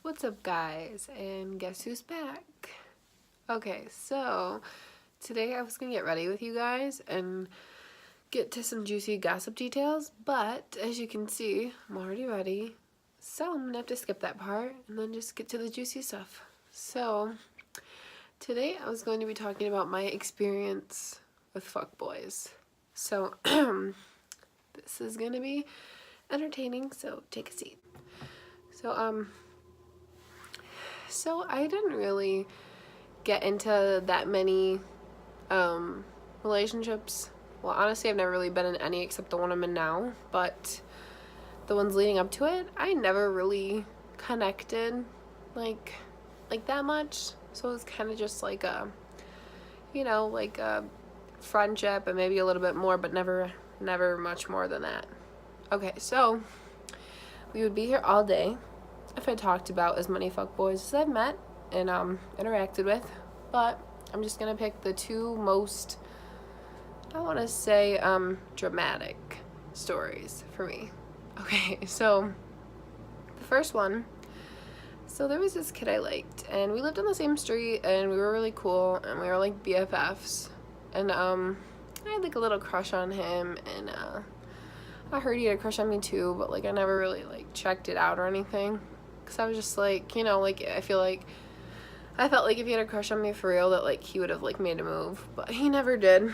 What's up, guys? And guess who's back? Okay, so today I was gonna get ready with you guys and get to some juicy gossip details, but as you can see, I'm already ready. So I'm gonna have to skip that part and then just get to the juicy stuff. So today I was going to be talking about my experience with fuckboys. So this is gonna be entertaining, so take a seat. So I didn't really get into that many relationships. Well, honestly, I've never really been in any except the one I'm in now, but the ones leading up to it, I never really connected like that much. So it was kind of just like a friendship and maybe a little bit more, but never much more than that. Okay, so we would be here all day if I talked about as many fuckboys as I've met and interacted with, but I'm just gonna pick the two most, I want to say, dramatic stories for me. Okay, so the first one, so there was this kid I liked, and we lived on the same street, and we were really cool, and we were like BFFs, and I had like a little crush on him, and I heard he had a crush on me too, but like I never really like checked it out or anything. Because I was just like, I felt like if he had a crush on me for real, that like he would have like made a move, but he never did.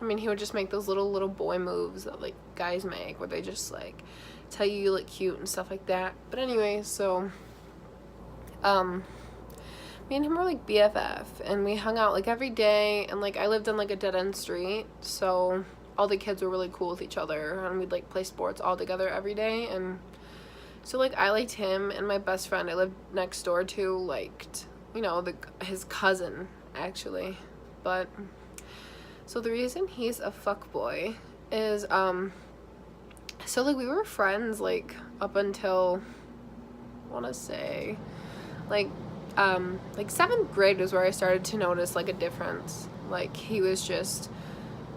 I mean, he would just make those little boy moves that like guys make, where they just like tell you look cute and stuff like that. But anyway, so me and him were like BFF, and we hung out like every day, and like I lived on like a dead end street, so all the kids were really cool with each other, and we'd like play sports all together every day. And so, like, I liked him, and my best friend I lived next door to liked, his cousin, actually. But, so the reason he's a fuckboy is, so, like, we were friends, like, up until, I want to say, like, 7th grade was where I started to notice, like, a difference. Like, he was just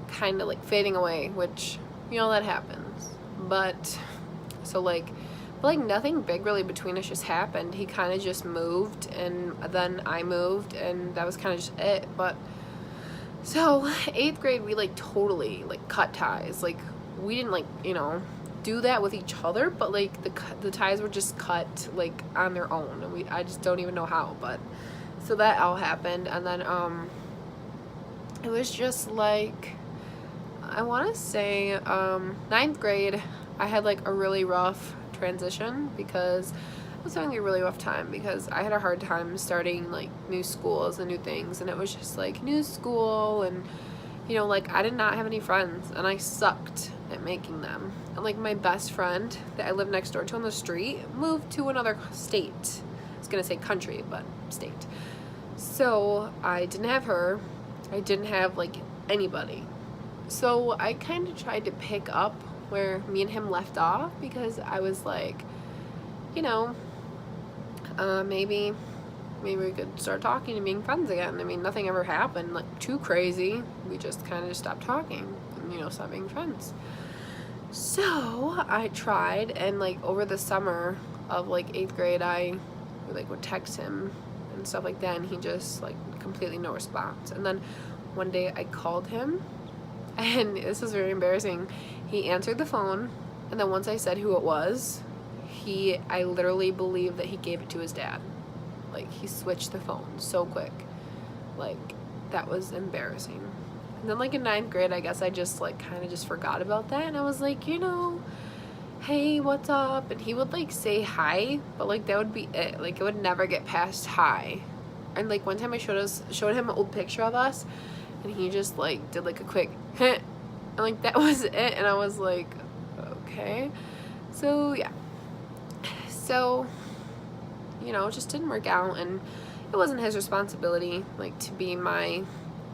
kind of, like, fading away, which, that happens. But, so, like nothing big really between us just happened. He kind of just moved, and then I moved, and that was kind of just it. But so 8th grade, we like totally like cut ties. Like we didn't like do that with each other, but like the ties were just cut like on their own, and I just don't even know how. But so that all happened, and then it was just like, I want to say 9th grade, I had like a really rough transition because I was having a really rough time because I had a hard time starting like new schools and new things, and it was just like new school, and like I did not have any friends, and I sucked at making them. And like my best friend that I lived next door to on the street moved to another state. I was gonna say country, but state. So I didn't have her. I didn't have like anybody. So I kind of tried to pick up where me and him left off, because I was like, maybe we could start talking and being friends again. I mean, nothing ever happened like too crazy. We just kind of just stopped talking and stopped being friends. So I tried, and like over the summer of like 8th grade, I like would text him and stuff like that, and he just like completely no response. And then one day I called him, and this was very embarrassing. He answered the phone, and then once I said who it was, I literally believe that he gave it to his dad. Like, he switched the phone so quick. Like, that was embarrassing. And then, like, in 9th grade, I guess I just, like, kind of just forgot about that, and I was like, hey, what's up? And he would, like, say hi, but, like, that would be it. Like, it would never get past hi. And, like, one time I showed him an old picture of us, and he just, like, did, like, a quick heh. And like that was it, and I was like, okay. So yeah, so it just didn't work out, and it wasn't his responsibility like to be my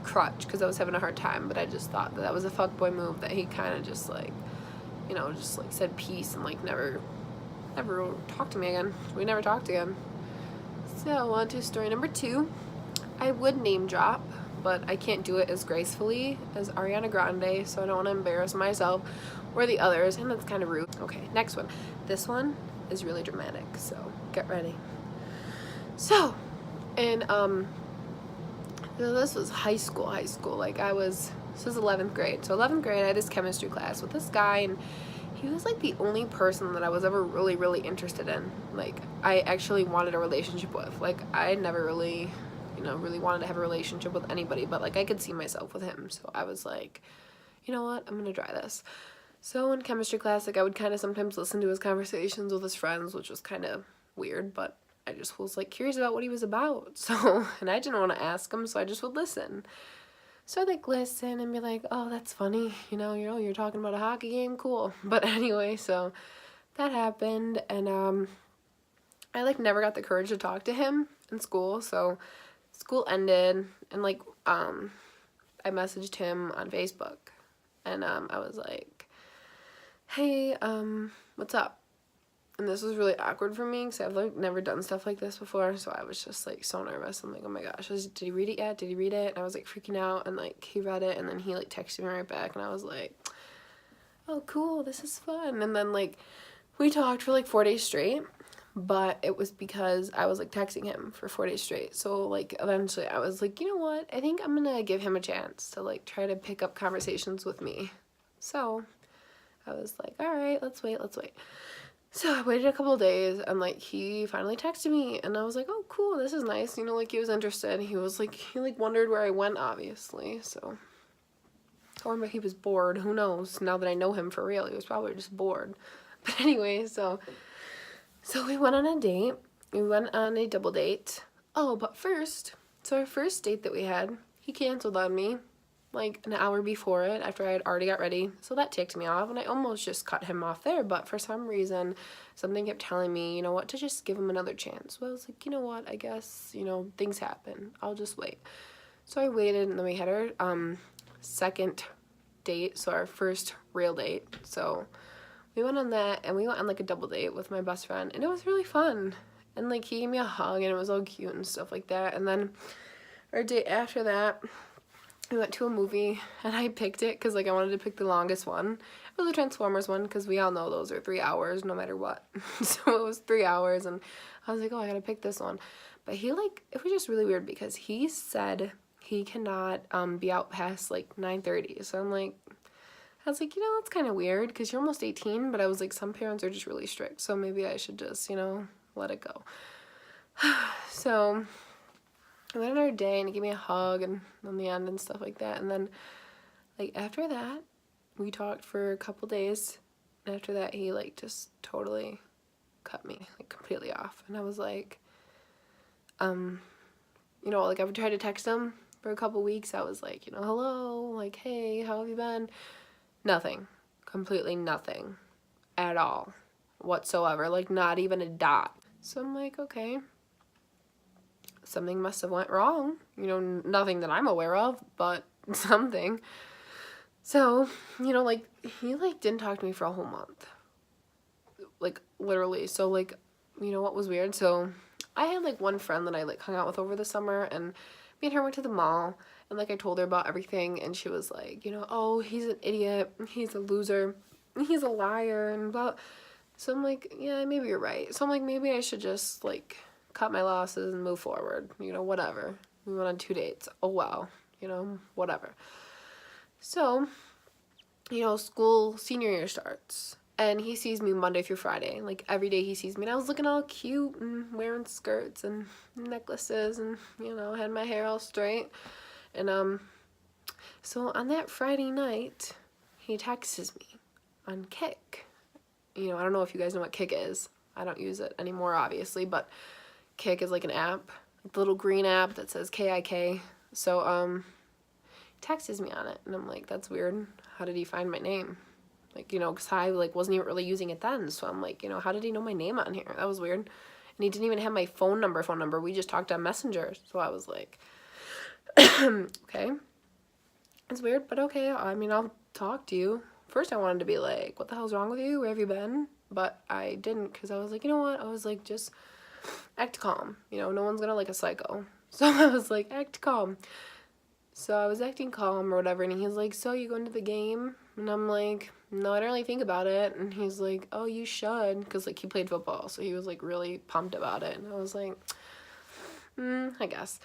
crutch, because I was having a hard time. But I just thought that was a fuckboy move, that he kind of just like just like said peace and like never talked to me again. We never talked again. So on to story number 2. I would name drop, but I can't do it as gracefully as Ariana Grande, so I don't want to embarrass myself or the others, and that's kind of rude. Okay, next one. This one is really dramatic, so get ready. So, and so this was high school. Like this was 11th grade. So 11th grade, I had this chemistry class with this guy, and he was like the only person that I was ever really, really interested in. Like, I actually wanted a relationship with. Like, I never really, really wanted to have a relationship with anybody, but like I could see myself with him. So I was like, you know what, I'm gonna try this. So in chemistry class, like I would kind of sometimes listen to his conversations with his friends, which was kind of weird, but I just was like curious about what he was about. So, and I didn't want to ask him, so I just would listen. So I'd like listen and be like, oh, that's funny, you're talking about a hockey game, cool. But anyway, so that happened, and I like never got the courage to talk to him in school. So school ended, and like I messaged him on Facebook, and I was like, hey, what's up? And this was really awkward for me because I've like never done stuff like this before, so I was just like so nervous. I'm like, oh my gosh, did he read it yet? Did he read it? And I was like freaking out, and like he read it, and then he like texted me right back, and I was like, oh cool, this is fun. And then like we talked for like 4 days straight, but it was because I was like texting him for 4 days straight. So like eventually I was like, you know what, I think I'm gonna give him a chance to like try to pick up conversations with me. So I was like, all right, let's wait. So I waited a couple of days, and like he finally texted me, and I was like, oh cool, this is nice, like he was interested. He wondered where I went, obviously. So, or he was bored, who knows? Now that I know him for real, he was probably just bored. But anyway, so we went on a date. We went on a double date. Oh, but first, so our first date that we had, he canceled on me like an hour before it, after I had already got ready. So that ticked me off, and I almost just cut him off there, but for some reason something kept telling me, to just give him another chance. So I was like, you know what, I guess, things happen, I'll just wait. So I waited, and then we had our second date, so our first real date. So we went on that, and we went on like a double date with my best friend, and it was really fun. And like he gave me a hug, and it was all cute and stuff like that. And then our date after that, we went to a movie, and I picked it because like I wanted to pick the longest one. It was a Transformers one, because we all know those are 3 hours no matter what. So it was 3 hours, and I was like, oh, I gotta pick this one. But it was just really weird because he said he cannot be out past like 9:30. So I was like, that's kind of weird because you're almost 18, but I was like, some parents are just really strict, so maybe I should just, let it go. So we went on our day, and he gave me a hug and on the end and stuff like that. And then like after that, we talked for a couple days. And after that, he like just totally cut me like completely off. And I was like, like I would try to text him for a couple weeks. I was like, hello, like, hey, how have you been? Nothing. Completely nothing at all whatsoever. Like not even a dot. So I'm like, okay, something must have went wrong. Nothing that I'm aware of, but something. So, like he like didn't talk to me for a whole month. Like literally. So like, what was weird? So I had like one friend that I like hung out with over the summer, and me and her went to the mall, and like I told her about everything, and she was like, oh, he's an idiot, he's a loser, he's a liar, and blah. So I'm like, yeah, maybe you're right. So I'm like, maybe I should just like cut my losses and move forward, whatever. We went on 2 dates. Oh wow, whatever. So, school senior year starts, and he sees me Monday through Friday. Like every day he sees me, and I was looking all cute and wearing skirts and necklaces, and had my hair all straight. And so on that Friday night, he texts me on Kik. I don't know if you guys know what Kik is. I don't use it anymore, obviously, but Kik is like an app, the little green app that says KIK. So he texts me on it, and I'm like, that's weird. How did he find my name? Like, because I like wasn't even really using it then. So I'm like, how did he know my name on here? That was weird. And he didn't even have my phone number. We just talked on Messenger. So I was like, okay, it's weird, but okay. I mean, I'll talk to you. First I wanted to be like, what the hell's wrong with you? Where have you been? But I didn't, because I was like, you know what? I was like, just act calm. No one's gonna like a psycho. So I was like, act calm. So I was acting calm or whatever, and he's like, so you going to the game? And I'm like, no, I don't really think about it. And he's like, oh, you should, because like he played football, so he was like really pumped about it. And I was like, I guess.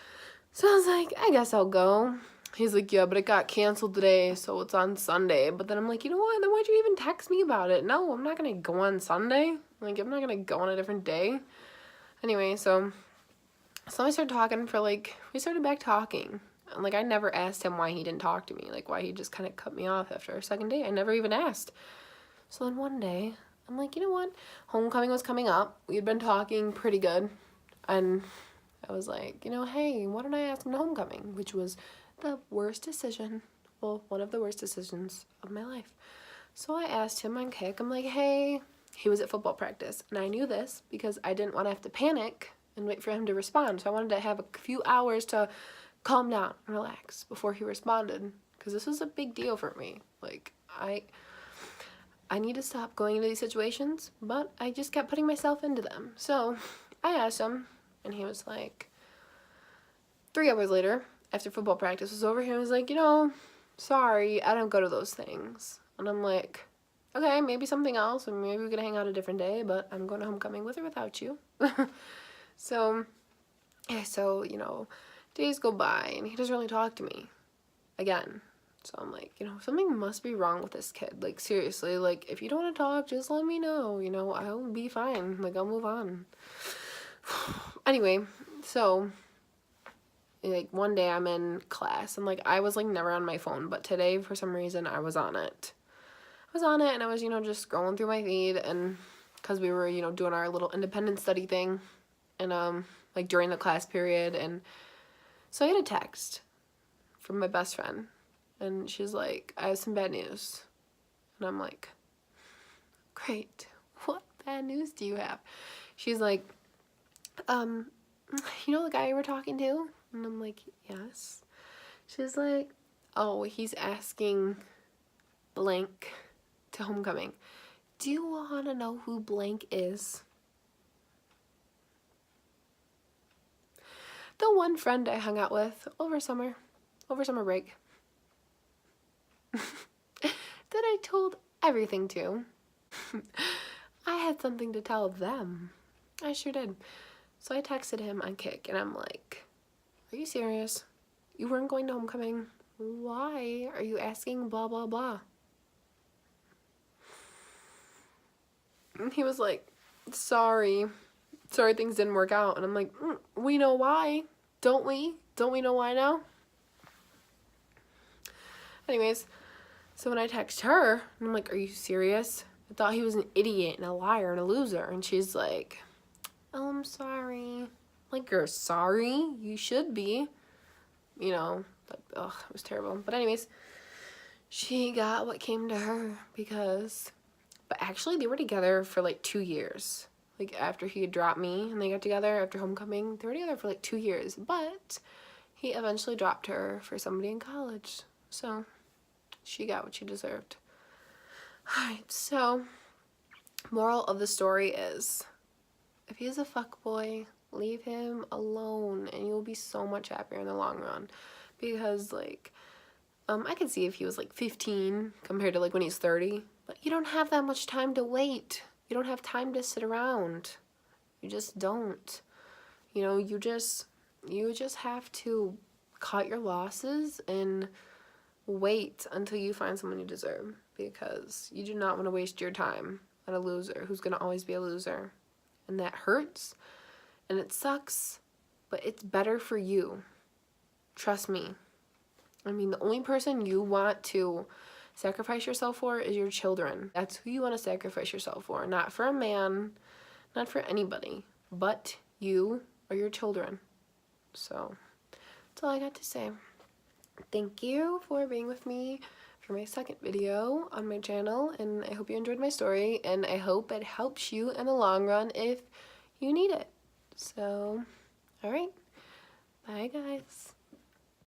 So I was like, I guess I'll go. He's like, yeah, but it got canceled today, so it's on Sunday. But then I'm like, you know what? Then why'd you even text me about it? No, I'm not gonna go on Sunday. Like, I'm not gonna go on a different day. Anyway, so I started talking for like, we started back talking. And like, I never asked him why he didn't talk to me. Like, why he just kind of cut me off after our second date. I never even asked. So then one day, I'm like, you know what? Homecoming was coming up. We had been talking pretty good. And I was like, you know, hey, why don't I ask him to homecoming? Which was the worst decision. Well, one of the worst decisions of my life. So I asked him on Kik. I'm like, hey, he was at football practice. And I knew this because I didn't want to have to panic and wait for him to respond. So I wanted to have a few hours to calm down and relax before he responded. Because this was a big deal for me. Like, I need to stop going into these situations, but I just kept putting myself into them. So I asked him, and he was like, 3 hours later, after football practice was over, he was like, you know, sorry, I don't go to those things. And I'm like, okay, maybe something else, or maybe we could hang out a different day, but I'm going to homecoming with or without you. So, you know, days go by, and he doesn't really talk to me again. So I'm like, you know, something must be wrong with this kid. Like, seriously, like, if you don't want to talk, just let me know. You know, I'll be fine. Like, I'll move on. Anyway, so, like, one day I'm in class, and, like, I was, like, never on my phone. But today, for some reason, I was on it. And I was, you know, just scrolling through my feed, and because we were, you know, doing our little independent study thing, and, like, during the class period, and so I had a text from my best friend. And she's like, I have some bad news. And I'm like, great. What bad news do you have? She's like, you know the guy you were talking to? And I'm like, yes. She's like, oh, he's asking blank to homecoming. Do you want to know who blank is? The one friend I hung out with over summer break. That I told everything to. I had something to tell them. I sure did. So I texted him on Kik, and I'm like, are you serious? You weren't going to homecoming? Why are you asking blah, blah, blah? And he was like, sorry things didn't work out. And I'm like, we know why, don't we? Don't we know why now? Anyways, so when I text her, and I'm like, are you serious? I thought he was an idiot and a liar and a loser. And she's like, oh, I'm sorry. Like, you're sorry? You should be. You know, like, ugh, it was terrible. But anyways, she got what came to her but actually they were together for like 2 years. Like, after he had dropped me and they got together after homecoming, they were together for like 2 years. But he eventually dropped her for somebody in college. So she got what she deserved. Alright, so moral of the story is, if he's a fuckboy, leave him alone and you'll be so much happier in the long run. Because, like, I could see if he was like 15 compared to like when he's 30, but you don't have that much time to wait. You don't have time to sit around. You just don't. You know, you just have to cut your losses and wait until you find someone you deserve, because you do not want to waste your time on a loser who's going to always be a loser. And that hurts and it sucks, but it's better for you. Trust me. I mean, the only person you want to sacrifice yourself for is your children. That's who you want to sacrifice yourself for. Not for a man, not for anybody, but you or your children. So that's all I got to say. Thank you for being with me for my second video on my channel, and I hope you enjoyed my story, and I hope it helps you in the long run if you need it. So, alright, bye guys.